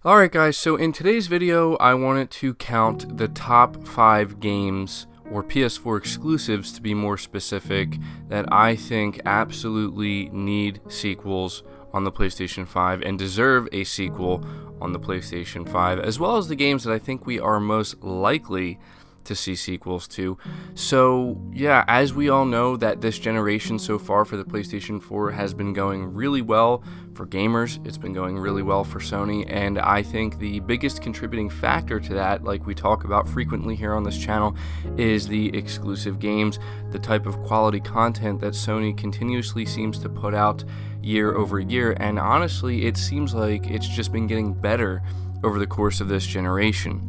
Alright guys, so in today's video I wanted to count the top 5 games, or PS4 exclusives to be more specific, that I think absolutely need sequels on the PlayStation 5 and deserve a sequel on the PlayStation 5, as well as the games that I think we are most likely to see sequels to. So yeah, as we all know, that this generation so far for the PlayStation 4 has been going really well for gamers. It's been going really well for Sony, and I think the biggest contributing factor to that, like we talk about frequently here on this channel, is the exclusive games, the type of quality content that Sony continuously seems to put out year over year, and honestly it seems like it's just been getting better over the course of this generation.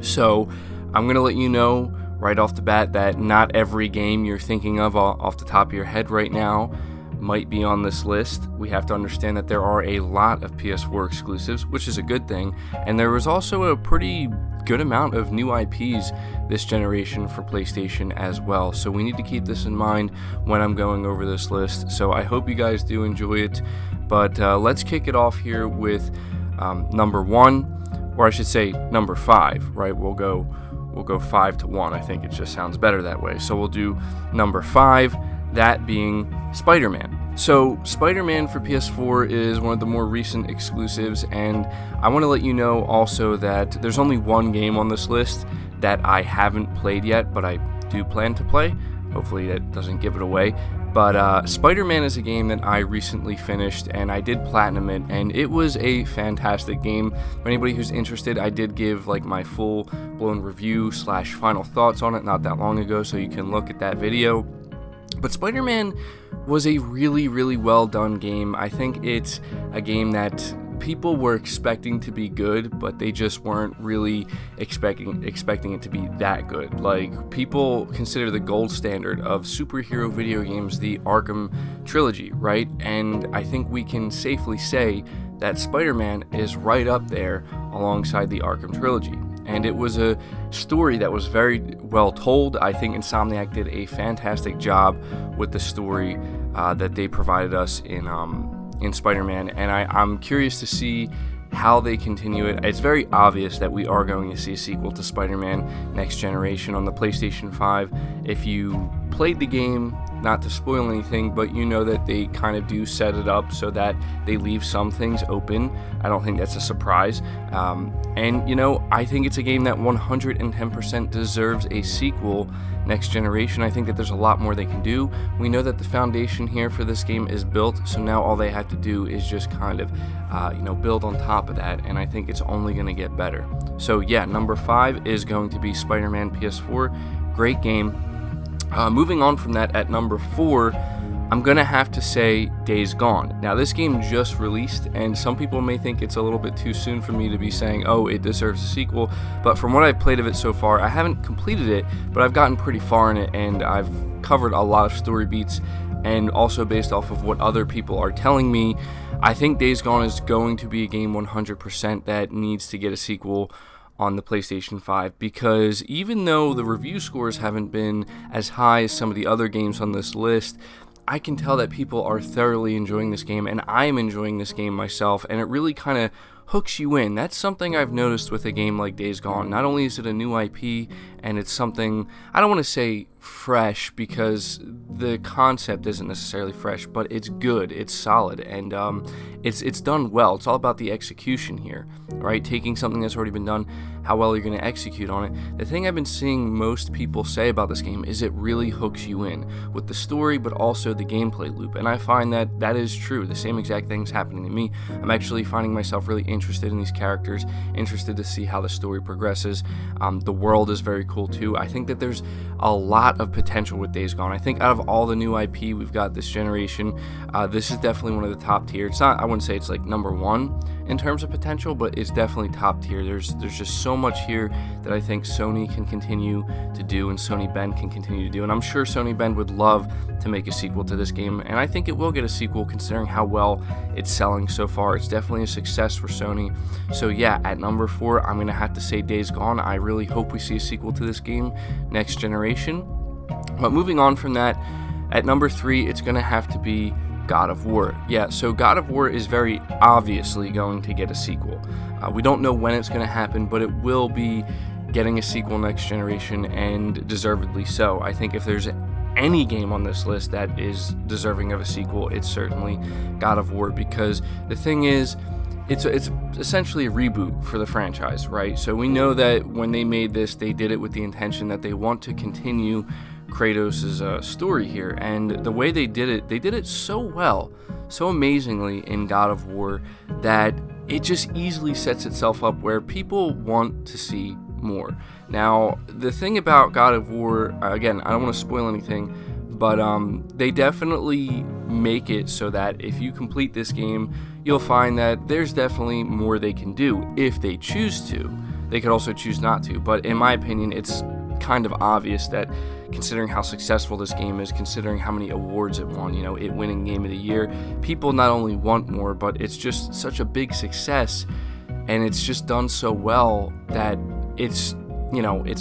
So I'm going to let you know right off the bat that not every game you're thinking of off the top of your head right now might be on this list. We have to understand that there are a lot of PS4 exclusives, which is a good thing, and there was also a pretty good amount of new IPs this generation for PlayStation as well. So we need to keep this in mind when I'm going over this list. So I hope you guys do enjoy it, but let's kick it off here with number 1, or I should say number 5, right? We'll go 5 to 1. I think it just sounds better that way. So we'll do number 5, that being Spider-Man. So Spider-Man for PS4 is one of the more recent exclusives, and I want to let you know also that there's only one game on this list that I haven't played yet, but I do plan to play. Hopefully that doesn't give it away. But Spider-Man is a game that I recently finished, and I did platinum it, and it was a fantastic game. For anybody who's interested, I did give like my full-blown review / final thoughts on it not that long ago, so you can look at that video. But Spider-Man was a really well done game. I think it's a game that people were expecting to be good, but they just weren't really expecting it to be that good. Like, people consider the gold standard of superhero video games the Arkham trilogy, right? And I think we can safely say that Spider-Man is right up there alongside the Arkham trilogy. And it was a story that was very well told. I think Insomniac did a fantastic job with the story that they provided us in Spider-Man, and I'm curious to see how they continue it. It's very obvious that we are going to see a sequel to Spider-Man Next Generation on the PlayStation 5. If you played the game, not to spoil anything, but you know that they kind of do set it up so that they leave some things open. I don't think that's a surprise. And you know, I think it's a game that 110% deserves a sequel Next Generation. I think that there's a lot more they can do. We know that the foundation here for this game is built, so now all they have to do is just kind of build on top of that, and I think it's only going to get better. So yeah, number 5 is going to be Spider-Man PS4. Great game. Moving on from that, at number 4, I'm going to have to say Days Gone. Now, this game just released, and some people may think it's a little bit too soon for me to be saying, oh, it deserves a sequel, but from what I've played of it so far, I haven't completed it, but I've gotten pretty far in it, and I've covered a lot of story beats, and also based off of what other people are telling me, I think Days Gone is going to be a game 100% that needs to get a sequel on the PlayStation 5, because even though the review scores haven't been as high as some of the other games on this list, I can tell that people are thoroughly enjoying this game, and I am enjoying this game myself, and it really kind of hooks you in. That's something I've noticed with a game like Days Gone. Not only is it a new IP, and it's something, I don't want to say fresh, because the concept isn't necessarily fresh, but it's good, it's solid, and it's done well. It's all about the execution here, right? Taking something that's already been done, how well you're going to execute on it. The thing I've been seeing most people say about this game is it really hooks you in with the story, but also the gameplay loop, and I find that that is true. The same exact thing's happening to me. I'm actually finding myself really interested in these characters, interested to see how the story progresses. The world is very cool too. I think that there's a lot of potential with Days Gone. I think out of all the new IP we've got this generation, this is definitely one of the top tier. It's not, I wouldn't say it's like number 1 in terms of potential, but it's definitely top tier. There's just so much here that I think Sony can continue to do, and Sony Bend can continue to do, and I'm sure Sony Bend would love to make a sequel to this game, and I think it will get a sequel considering how well it's selling so far. It's definitely a success for Sony. So yeah, at number 4, I'm gonna have to say Days Gone. I really hope we see a sequel to this game Next Generation. But moving on from that, at number 3, it's gonna have to be God of War. Yeah, so God of War is very obviously going to get a sequel. We don't know when it's going to happen, but it will be getting a sequel next generation, and deservedly so. I think if there's any game on this list that is deserving of a sequel, it's certainly God of War, because the thing is, it's essentially a reboot for the franchise, right? So we know that when they made this, they did it with the intention that they want to continue Kratos' story here, and the way they did it so well, so amazingly in God of War, that it just easily sets itself up where people want to see more. Now, the thing about God of War, again, I don't want to spoil anything, but they definitely make it so that if you complete this game, you'll find that there's definitely more they can do if they choose to. They could also choose not to, but in my opinion, it's kind of obvious that, considering how successful this game is, considering how many awards it won, it winning Game of the Year, people not only want more, but it's just such a big success, and it's just done so well that it's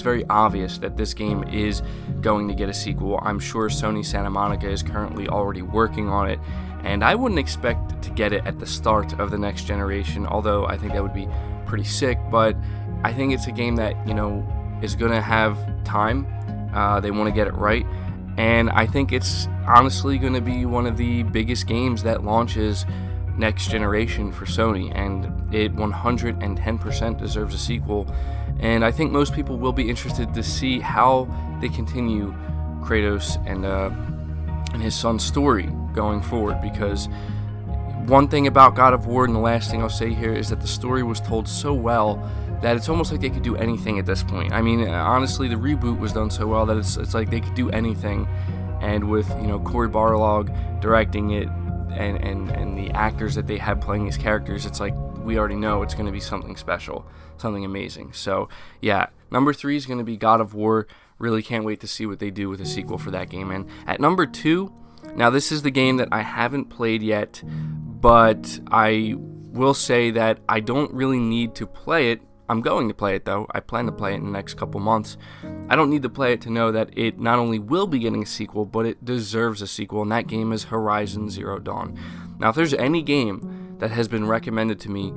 very obvious that this game is going to get a sequel. I'm sure Sony Santa Monica is currently already working on it, and I wouldn't expect to get it at the start of the next generation, although I think that would be pretty sick, but I think it's a game that, is going to have time. They want to get it right, and I think it's honestly going to be one of the biggest games that launches next generation for Sony, and it 110% deserves a sequel. And I think most people will be interested to see how they continue Kratos and his son's story going forward, because one thing about God of War, and the last thing I'll say here, is that the story was told so well that it's almost like they could do anything at this point. I mean, honestly, the reboot was done so well that it's like they could do anything, and with Cory Barlog directing it, and the actors that they have playing these characters, it's like we already know it's going to be something special, something amazing. So yeah, number 3 is going to be God of War. Really can't wait to see what they do with a sequel for that game. And at number 2, now this is the game that I haven't played yet, but I will say that I don't really need to play it. I'm going to play it though. I plan to play it in the next couple months. I don't need to play it to know that it not only will be getting a sequel, but it deserves a sequel, and that game is Horizon Zero Dawn. Now, if there's any game that has been recommended to me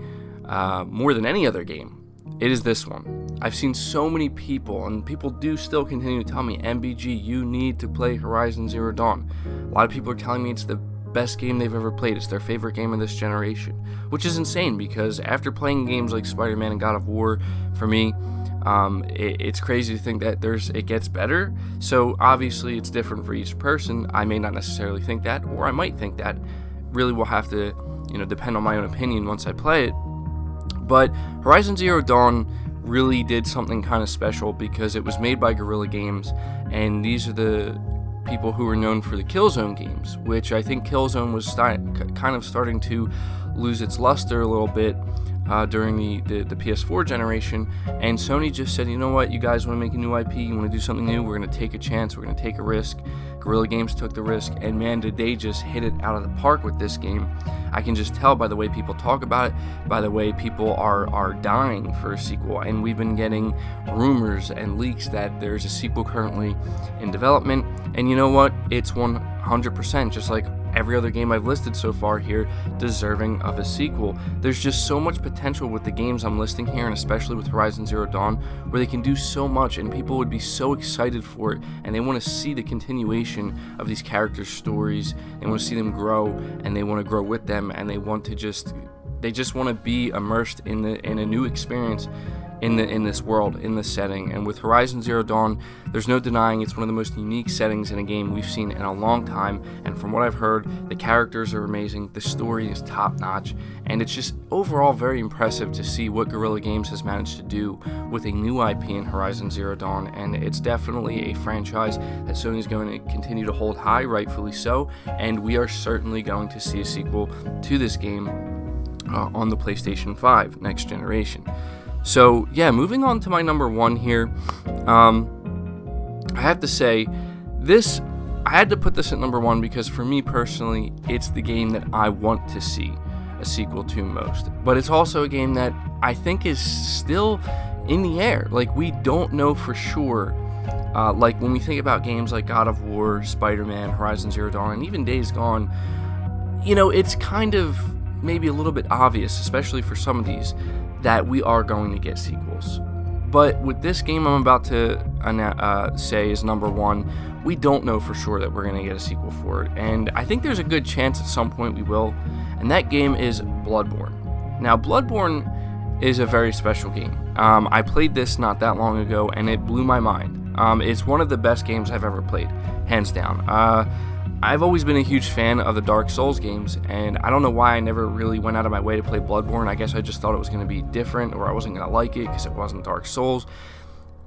more than any other game, it is this one. I've seen so many people, and people do still continue to tell me, MBG, you need to play Horizon Zero Dawn. A lot of people are telling me it's the best game they've ever played. It's their favorite game of this generation, which is insane, because after playing games like Spider-Man and God of War, for me, it's crazy to think that it gets better. So obviously it's different for each person. I may not necessarily think that, or I might think that. Really will have to depend on my own opinion once I play it. But Horizon Zero Dawn really did something kind of special, because it was made by Guerrilla Games, and these are the people who were known for the Killzone games, which I think Killzone was kind of starting to lose its luster a little bit during the PS4 generation, and Sony just said, you know what, you guys want to make a new IP, you want to do something new, we're going to take a chance, we're going to take a risk. Guerrilla Games took the risk, and man, did they just hit it out of the park with this game. I can just tell by the way people talk about it, by the way people are dying for a sequel, and we've been getting rumors and leaks that there's a sequel currently in development, and you know what, it's 100%, just like every other game I've listed so far here, deserving of a sequel. There's just so much potential with the games I'm listing here, and especially with Horizon Zero Dawn, where they can do so much, and people would be so excited for it, and they want to see the continuation of these characters' stories. They want to see them grow, and they want to grow with them, and they just want to be immersed in a new experience in this world, in this setting. And with Horizon Zero Dawn, there's no denying it's one of the most unique settings in a game we've seen in a long time, and from what I've heard, the characters are amazing, the story is top-notch, and it's just overall very impressive to see what Guerrilla Games has managed to do with a new IP in Horizon Zero Dawn, and it's definitely a franchise that Sony's going to continue to hold high, rightfully so, and we are certainly going to see a sequel to this game on the PlayStation 5 next generation. So yeah, moving on to my number 1 here, I have to say, I had to put this at number 1 because for me personally, it's the game that I want to see a sequel to most. But it's also a game that I think is still in the air. Like, we don't know for sure. Like, when we think about games like God of War, Spider-Man, Horizon Zero Dawn, and even Days Gone, you know, it's kind of maybe a little bit obvious, especially for some of these, that we are going to get sequels. But with this game I'm about to say is number 1, we don't know for sure that we're going to get a sequel for it. And I think there's a good chance at some point we will. And that game is Bloodborne. Now, Bloodborne is a very special game. I played this not that long ago, and it blew my mind. It's one of the best games I've ever played, hands down. I've always been a huge fan of the Dark Souls games, and I don't know why I never really went out of my way to play Bloodborne. I guess I just thought it was going to be different, or I wasn't going to like it because it wasn't Dark Souls.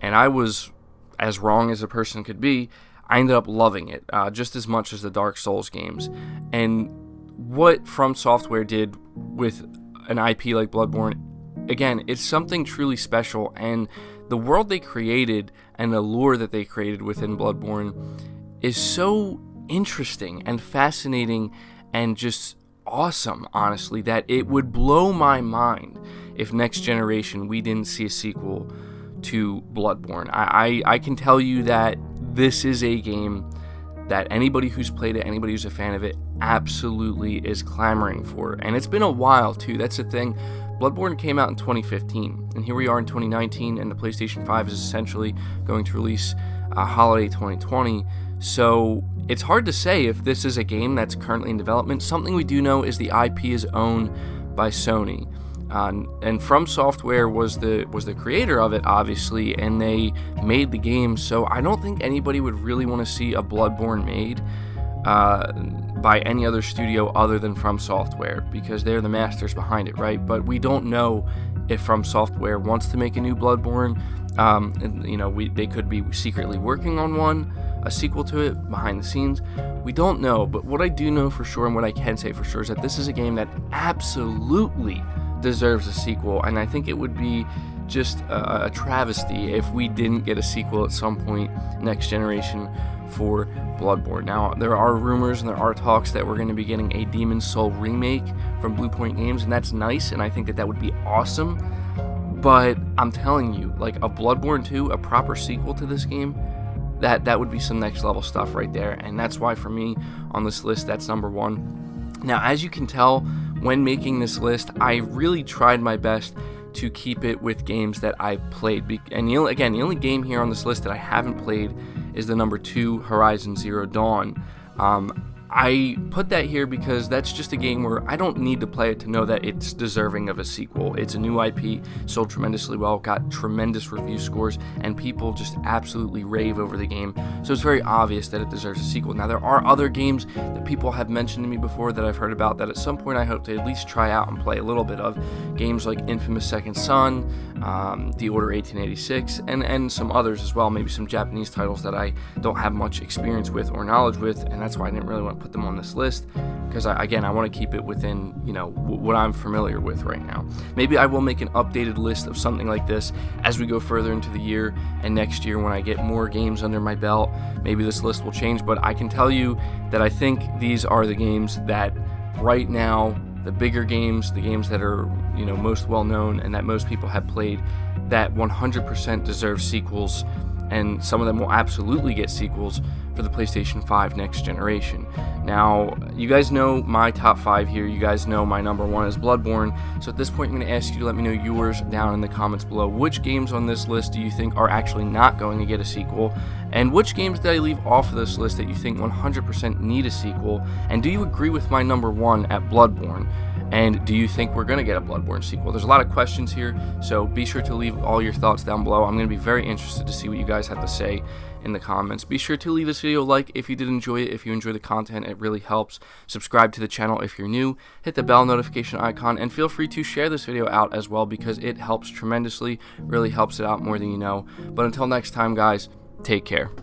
And I was as wrong as a person could be. I ended up loving it just as much as the Dark Souls games. And what From Software did with an IP like Bloodborne, again, it's something truly special, and the world they created and the lore that they created within Bloodborne is so interesting and fascinating and just awesome, honestly, that it would blow my mind if next generation we didn't see a sequel to Bloodborne. I can tell you that this is a game that anybody who's played it, anybody who's a fan of it, absolutely is clamoring for. And it's been a while too. That's the thing. Bloodborne came out in 2015, and here we are in 2019, and the PlayStation 5 is essentially going to release holiday 2020. So it's hard to say if this is a game that's currently in development. Something we do know is the IP is owned by Sony. And From Software was the creator of it, obviously, and they made the game. So I don't think anybody would really want to see a Bloodborne made by any other studio other than From Software, because they're the masters behind it, right? But we don't know if From Software wants to make a new Bloodborne. And, you know, they could be secretly working on a sequel to it behind the scenes. We don't know, but what I do know for sure, and what I can say for sure, is that this is a game that absolutely deserves a sequel, and I think it would be just a travesty if we didn't get a sequel at some point next generation for Bloodborne. Now, there are rumors and there are talks that we're going to be getting a Demon's Soul remake from Blue Point Games, and that's nice, and I think that would be awesome. But I'm telling you, like, a Bloodborne 2, a proper sequel to this game, that would be some next level stuff right there. And that's why for me on this list, that's number 1. Now, as you can tell, when making this list, I really tried my best to keep it with games that I've played. And the only game here on this list that I haven't played is the number 2 Horizon Zero Dawn. I put that here because that's just a game where I don't need to play it to know that it's deserving of a sequel. It's a new IP, sold tremendously well, got tremendous review scores, and people just absolutely rave over the game. So it's very obvious that it deserves a sequel. Now, there are other games that people have mentioned to me before that I've heard about that at some point I hope to at least try out and play a little bit of. Games like Infamous Second Son, The Order 1886, and some others as well, maybe some Japanese titles that I don't have much experience with or knowledge with, and that's why I didn't really want to put them on this list, because I want to keep it within, you know, what I'm familiar with right now. Maybe I will make an updated list of something like this as we go further into the year, and next year when I get more games under my belt, maybe this list will change. But I can tell you that I think these are the games that right now, the bigger games, the games that are, you know, most well known and that most people have played, that 100% deserve sequels, and some of them will absolutely get sequels for the PlayStation 5 next generation. Now, you guys know my top 5 here. You guys know my number 1 is Bloodborne. So at this point, I'm going to ask you to let me know yours down in the comments below. Which games on this list do you think are actually not going to get a sequel? And which games did I leave off of this list that you think 100% need a sequel? And do you agree with my number 1 at Bloodborne? And do you think we're going to get a Bloodborne sequel? There's a lot of questions here, so be sure to leave all your thoughts down below. I'm going to be very interested to see what you guys have to say in the comments. Be sure to leave this video a like if you did enjoy it. If you enjoy the content, it really helps. Subscribe to the channel if you're new. Hit the bell notification icon, and feel free to share this video out as well, because it helps tremendously. Really helps it out more than you know. But until next time, guys, take care.